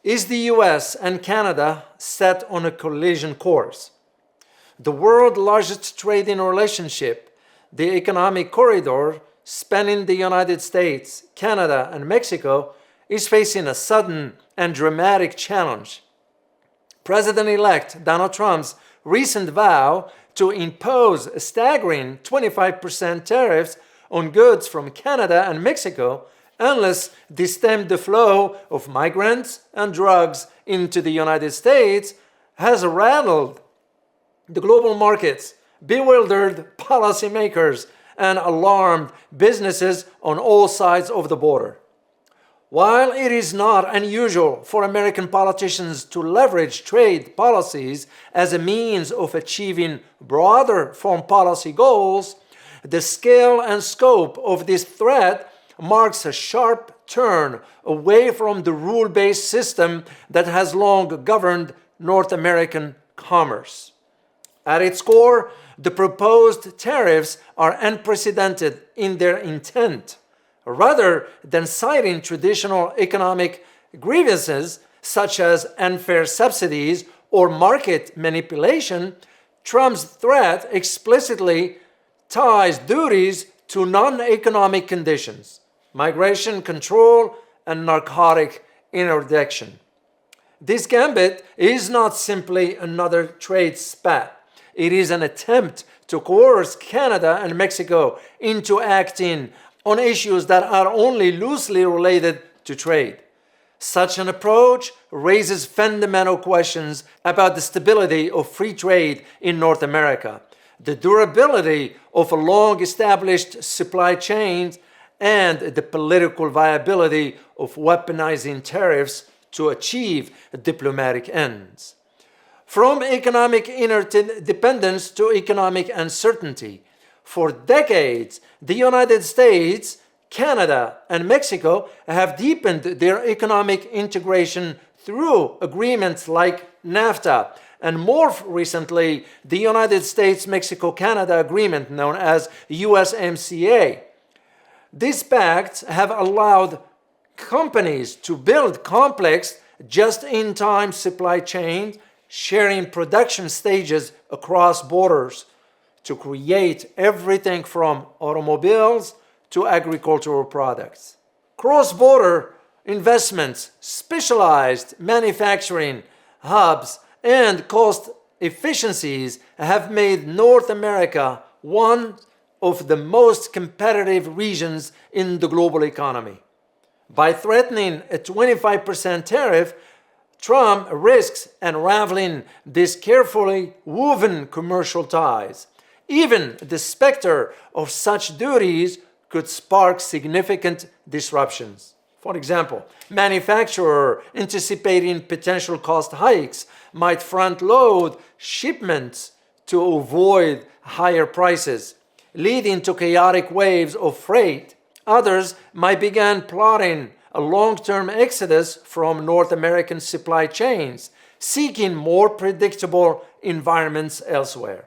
Is the US and Canada set on a collision course? The world's largest trading relationship, the economic corridor spanning the United States, Canada, and Mexico, is facing a sudden and dramatic challenge. President-elect Donald Trump's recent vow to impose a staggering 25% tariffs on goods from Canada and Mexico unless they stem the flow of migrants and drugs into the United States has rattled the global markets, bewildered policymakers, and alarmed businesses on all sides of the border. While it is not unusual for American politicians to leverage trade policies as a means of achieving broader foreign policy goals, the scale and scope of this threat marks a sharp turn away from the rule-based system that has long governed North American commerce. At its core, the proposed tariffs are unprecedented in their intent. Rather than citing traditional economic grievances such as unfair subsidies or market manipulation, Trump's threat explicitly ties duties to non-economic conditions, migration control, and narcotic interdiction. This gambit is not simply another trade spat. It is an attempt to coerce Canada and Mexico into acting on issues that are only loosely related to trade. Such an approach raises fundamental questions about the stability of free trade in North America, the durability of a long-established supply chain, and the political viability of weaponizing tariffs to achieve diplomatic ends. From economic interdependence to economic uncertainty, for decades, the United States, Canada, and Mexico have deepened their economic integration through agreements like NAFTA, and more recently, the United States-Mexico-Canada Agreement known as USMCA. These pacts have allowed companies to build complex, just-in-time supply chains, sharing production stages across borders to create everything from automobiles to agricultural products. Cross-border investments, specialized manufacturing hubs, and cost efficiencies have made North America one of the most competitive regions in the global economy. By threatening a 25% tariff, Trump risks unraveling these carefully woven commercial ties. Even the specter of such duties could spark significant disruptions. For example, manufacturers anticipating potential cost hikes might front-load shipments to avoid higher prices, leading to chaotic waves of freight. Others might begin plotting a long-term exodus from North American supply chains, seeking more predictable environments elsewhere.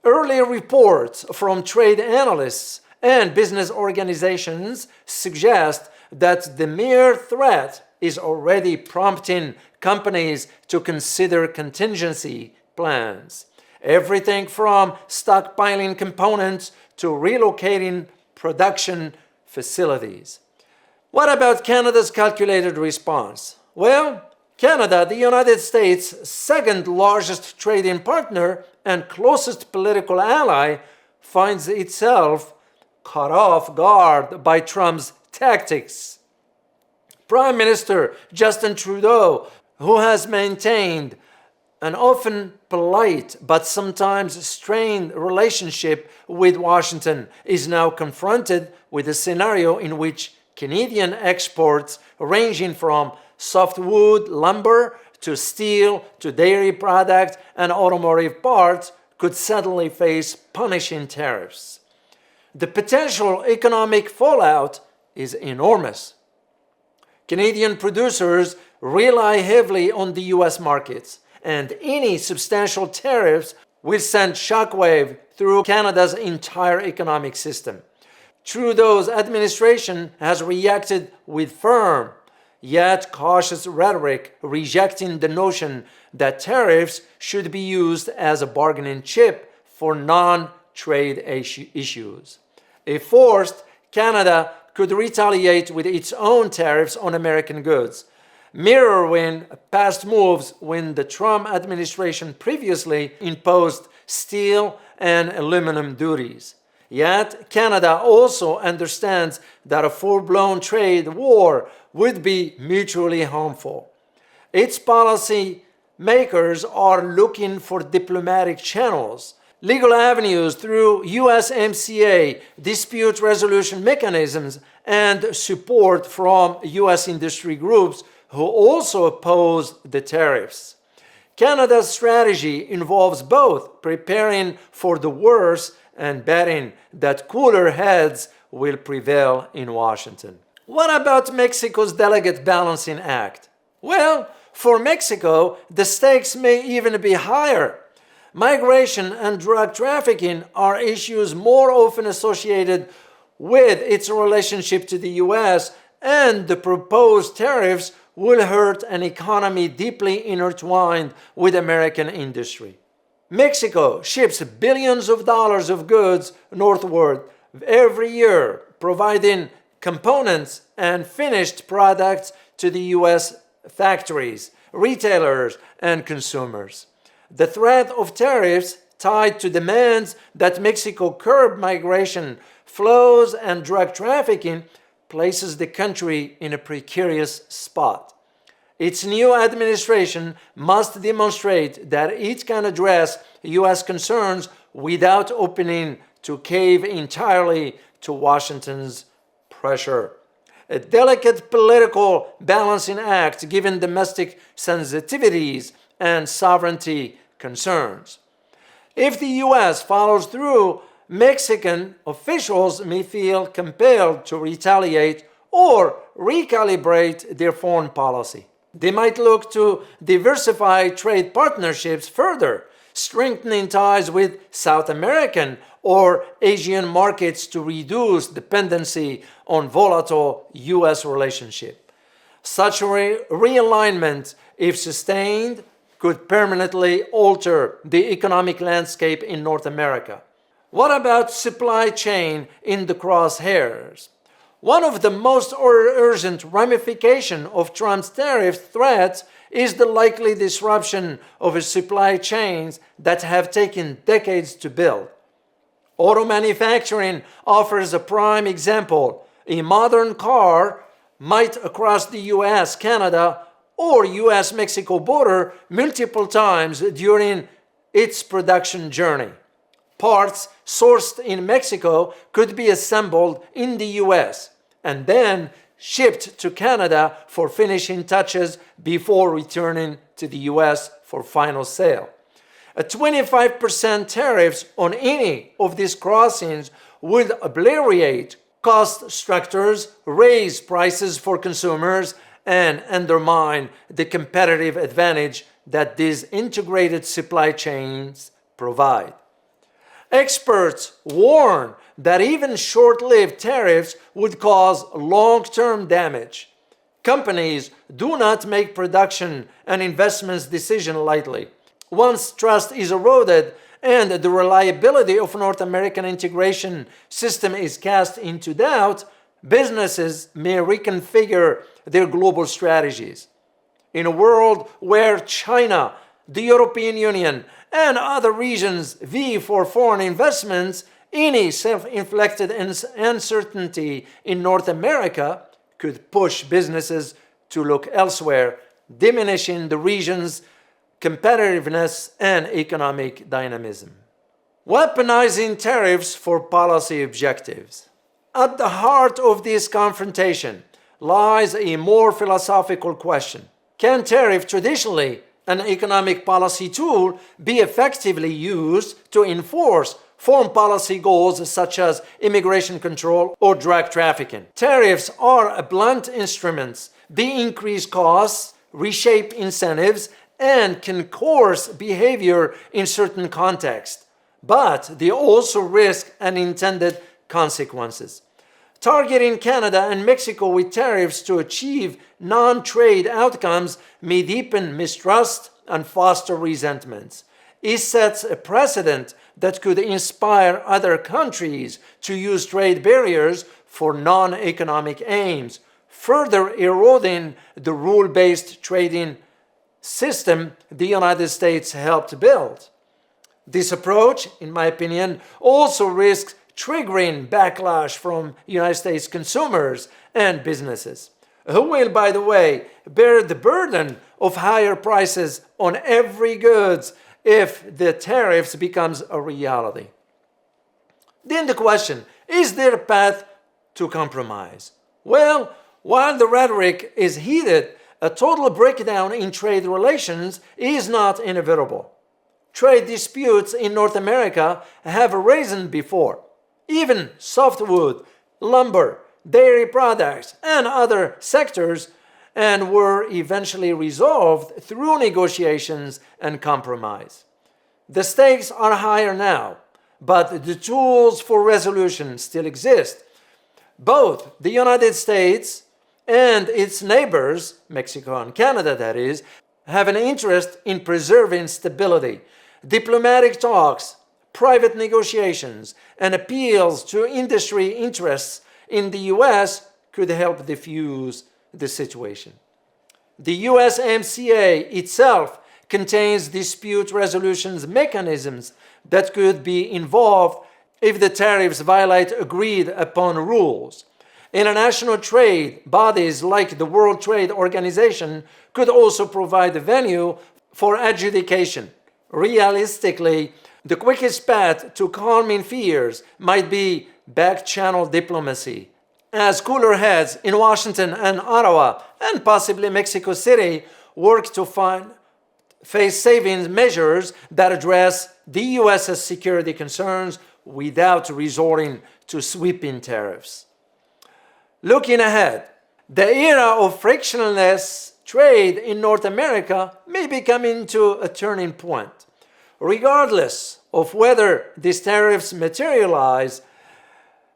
Earlier reports from trade analysts and business organizations suggest that the mere threat is already prompting companies to consider contingency plans. Everything from stockpiling components to relocating production facilities. What about Canada's calculated response? Well, Canada, the United States' second largest trading partner and closest political ally, finds itself caught off guard by Trump's tactics. Prime Minister Justin Trudeau, who has maintained an often polite but sometimes strained relationship with Washington, is now confronted with a scenario in which Canadian exports ranging from softwood lumber to steel to dairy products and automotive parts could suddenly face punishing tariffs. The potential economic fallout is enormous. Canadian producers rely heavily on the US markets, and any substantial tariffs will send shockwave through Canada's entire economic system. Trudeau's administration has reacted with firm, yet cautious rhetoric rejecting the notion that tariffs should be used as a bargaining chip for non-trade issues. If forced, Canada could retaliate with its own tariffs on American goods, mirroring past moves when the Trump administration previously imposed steel and aluminum duties. Yet, Canada also understands that a full-blown trade war would be mutually harmful. Its policy makers are looking for diplomatic channels, legal avenues through USMCA, dispute resolution mechanisms, and support from US industry groups who also oppose the tariffs. Canada's strategy involves both preparing for the worst and betting that cooler heads will prevail in Washington. What about Mexico's Delegate Balancing Act? Well, for Mexico, the stakes may even be higher. Migration and drug trafficking are issues more often associated with its relationship to the US, and the proposed tariffs will hurt an economy deeply intertwined with American industry. Mexico ships billions of dollars of goods northward every year, providing components and finished products to the US factories, retailers, and consumers. The threat of tariffs tied to demands that Mexico curb migration flows and drug trafficking places the country in a precarious spot. Its new administration must demonstrate that it can address U.S. concerns without opening to cave entirely to Washington's pressure. A delicate political balancing act given domestic sensitivities and sovereignty concerns. If the U.S. follows through, Mexican officials may feel compelled to retaliate or recalibrate their foreign policy. They might look to diversify trade partnerships further, strengthening ties with South American or Asian markets to reduce dependency on volatile U.S. relationship. Such realignment, if sustained, could permanently alter the economic landscape in North America. What about supply chain in the crosshairs? One of the most urgent ramifications of Trump's tariff threats is the likely disruption of his supply chains that have taken decades to build. Auto manufacturing offers a prime example. A modern car might cross the US, Canada, or US-Mexico border multiple times during its production journey. Parts sourced in Mexico could be assembled in the US and then shipped to Canada for finishing touches before returning to the US for final sale. A 25% tariffs on any of these crossings would obliterate cost structures, raise prices for consumers, and undermine the competitive advantage that these integrated supply chains provide. Experts warn that even short-lived tariffs would cause long-term damage. Companies do not make production and investments decisions lightly. Once trust is eroded and the reliability of North American integration system is cast into doubt, businesses may reconfigure their global strategies. In a world where China, the European Union, and other regions vie for foreign investments, any self-inflicted uncertainty in North America could push businesses to look elsewhere, diminishing the region's competitiveness and economic dynamism. Weaponizing tariffs for policy objectives. At the heart of this confrontation lies a more philosophical question. Can tariff, traditionally an economic policy tool, be effectively used to enforce foreign policy goals such as immigration control or drug trafficking? Tariffs are blunt instruments. They increase costs, reshape incentives, and can coerce behavior in certain contexts. But they also risk unintended consequences. Targeting Canada and Mexico with tariffs to achieve non-trade outcomes may deepen mistrust and foster resentments. It sets a precedent that could inspire other countries to use trade barriers for non-economic aims, further eroding the rule-based trading system the United States helped build. This approach, in my opinion, also risks triggering backlash from United States consumers and businesses, who will, by the way, bear the burden of higher prices on every goods if the tariffs becomes a reality. Then the question, is there a path to compromise? Well, while the rhetoric is heated, a total breakdown in trade relations is not inevitable. Trade disputes in North America have arisen before. Even softwood, lumber, dairy products, and other sectors, and were eventually resolved through negotiations and compromise. The stakes are higher now, but the tools for resolution still exist. Both the United States and its neighbors, Mexico and Canada that is, have an interest in preserving stability. Diplomatic talks, private negotiations, and appeals to industry interests in the U.S. could help diffuse the situation. The USMCA itself contains dispute resolution mechanisms that could be involved if the tariffs violate agreed upon rules. International trade bodies like the World Trade Organization could also provide a venue for adjudication. Realistically, the quickest path to calming fears might be back-channel diplomacy, as cooler heads in Washington and Ottawa, and possibly Mexico City, work to face savings measures that address the U.S.'s security concerns without resorting to sweeping tariffs. Looking ahead, the era of frictionless trade in North America may be coming to a turning point. Regardless of whether these tariffs materialize,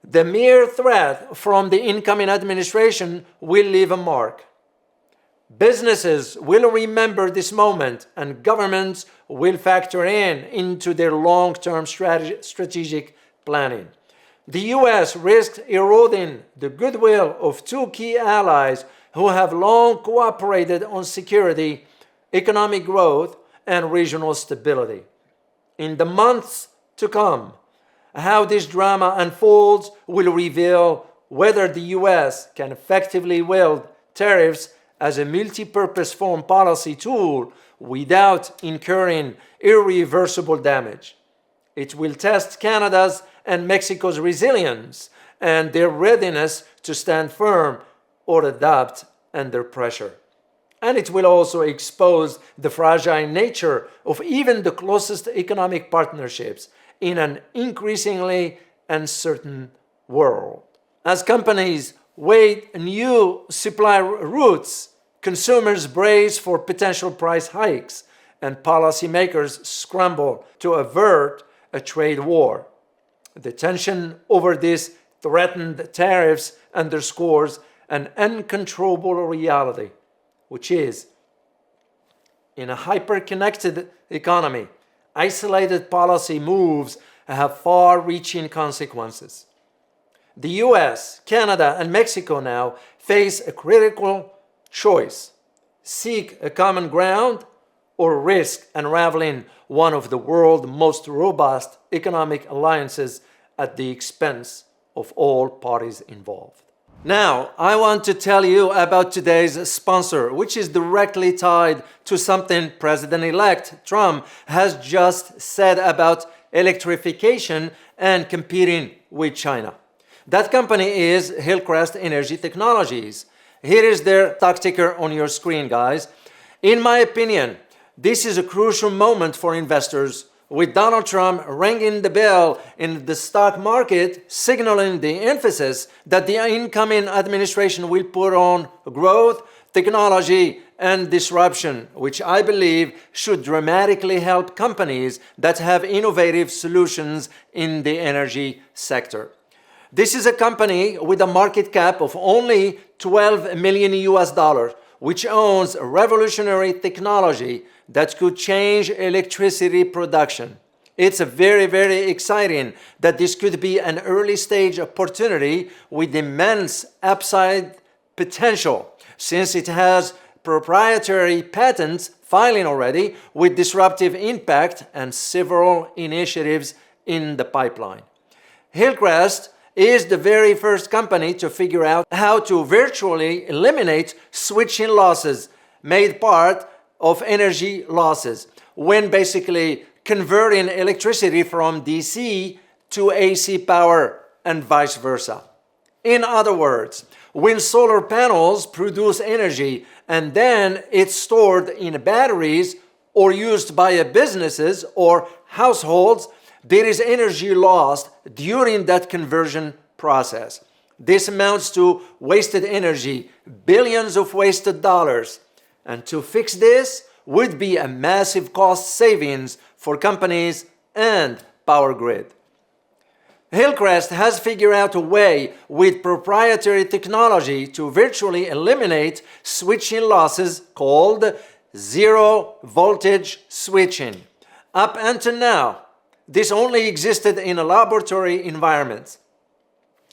the mere threat from the incoming administration will leave a mark. Businesses will remember this moment, and governments will factor into their long-term strategic planning. The U.S. risks eroding the goodwill of two key allies who have long cooperated on security, economic growth, and regional stability. In the months to come, how this drama unfolds will reveal whether the U.S. can effectively wield tariffs as a multi-purpose foreign policy tool without incurring irreversible damage. It will test Canada's and Mexico's resilience and their readiness to stand firm or adapt under pressure. And it will also expose the fragile nature of even the closest economic partnerships in an increasingly uncertain world. As companies wait new supply routes, consumers brace for potential price hikes, and policymakers scramble to avert a trade war. The tension over these threatened tariffs underscores an uncontrollable reality, which is, in a hyper-connected economy, isolated policy moves have far-reaching consequences. The US, Canada, and Mexico now face a critical choice: seek a common ground or risk unraveling one of the world's most robust economic alliances at the expense of all parties involved. Now, I want to tell you about today's sponsor, which is directly tied to something President-elect Trump has just said about electrification and competing with China. That company is Hillcrest Energy Technologies. Here is their stock ticker on your screen, guys. In my opinion, this is a crucial moment for investors, with Donald Trump ringing the bell in the stock market, signaling the emphasis that the incoming administration will put on growth, technology, and disruption, which I believe should dramatically help companies that have innovative solutions in the energy sector. This is a company with a market cap of only 12 million US dollars, which owns a revolutionary technology that could change electricity production. It's very, very exciting that this could be an early stage opportunity with immense upside potential, since it has proprietary patents filing already with disruptive impact and several initiatives in the pipeline. Hillcrest is the very first company to figure out how to virtually eliminate switching losses, made part of energy losses, when basically converting electricity from DC to AC power and vice versa. In other words, when solar panels produce energy and then it's stored in batteries or used by businesses or households, there is energy lost during that conversion process. This amounts to wasted energy, billions of wasted dollars. And to fix this would be a massive cost savings for companies and power grid. Hillcrest has figured out a way with proprietary technology to virtually eliminate switching losses called zero voltage switching. Up until now, this only existed in a laboratory environment.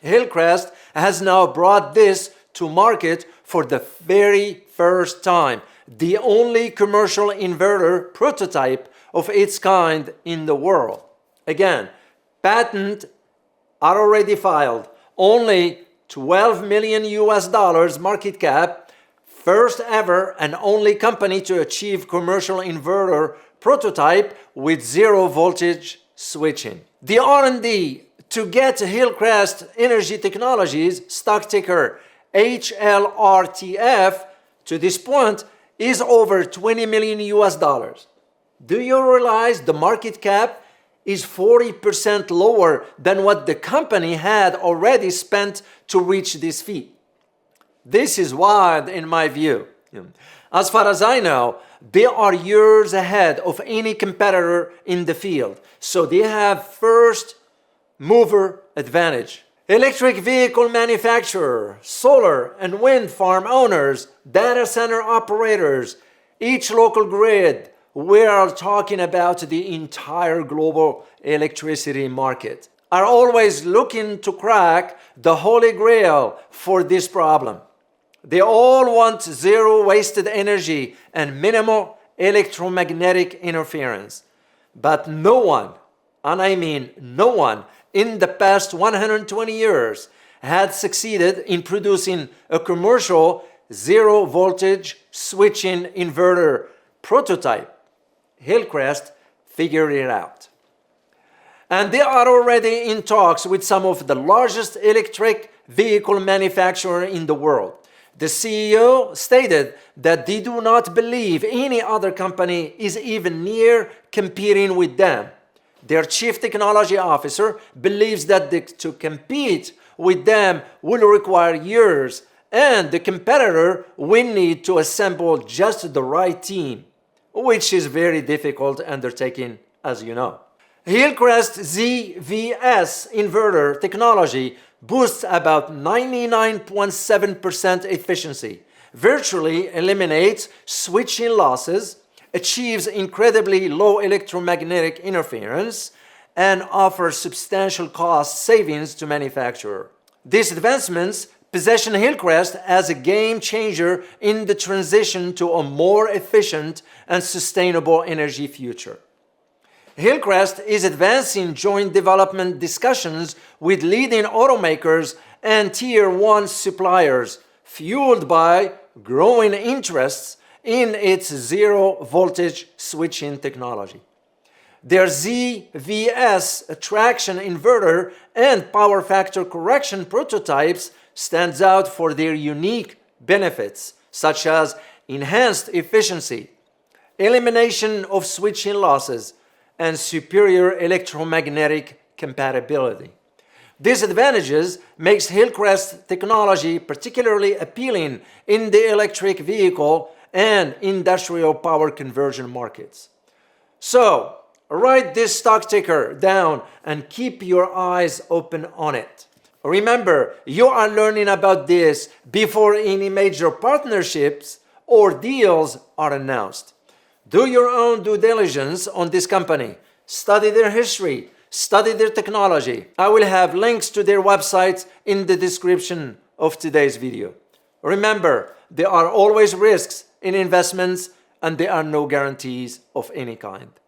Hillcrest has now brought this to market for the very first time, the only commercial inverter prototype of its kind in the world. Again, patent are already filed, only 12 million US dollars market cap, first ever and only company to achieve commercial inverter prototype with zero voltage switching. The R&D to get Hillcrest Energy Technologies, stock ticker HLRTF, to this point is over 20 million US dollars. Do you realize the market cap is 40% lower than what the company had already spent to reach this feat? This is wild in my view. As far as I know, they are years ahead of any competitor in the field, so they have first mover advantage. Electric vehicle manufacturer, solar and wind farm owners, data center operators, each local grid, we are talking about the entire global electricity market, are always looking to crack the holy grail for this problem. They all want zero wasted energy and minimal electromagnetic interference. But no one, and I mean no one, in the past 120 years had succeeded in producing a commercial zero voltage switching inverter prototype. Hillcrest figured it out. And they are already in talks with some of the largest electric vehicle manufacturers in the world. The CEO stated that they do not believe any other company is even near competing with them. Their chief technology officer believes that to compete with them will require years, and the competitor will need to assemble just the right team, which is very difficult undertaking, as you know. Hillcrest ZVS inverter technology boosts about 99.7% efficiency, virtually eliminates switching losses, achieves incredibly low electromagnetic interference, and offers substantial cost savings to manufacturer. These advancements position Hillcrest as a game changer in the transition to a more efficient and sustainable energy future. Hillcrest is advancing joint development discussions with leading automakers and Tier 1 suppliers, fueled by growing interests in its zero voltage switching technology. Their ZVS traction inverter and power factor correction prototypes stands out for their unique benefits, such as enhanced efficiency, elimination of switching losses, and superior electromagnetic compatibility. These advantages makes Hillcrest technology particularly appealing in the electric vehicle and industrial power conversion markets. So, write this stock ticker down and keep your eyes open on it. Remember, you are learning about this before any major partnerships or deals are announced. Do your own due diligence on this company. Study their history. Study their technology. I will have links to their websites in the description of today's video. Remember, there are always risks in investments and there are no guarantees of any kind.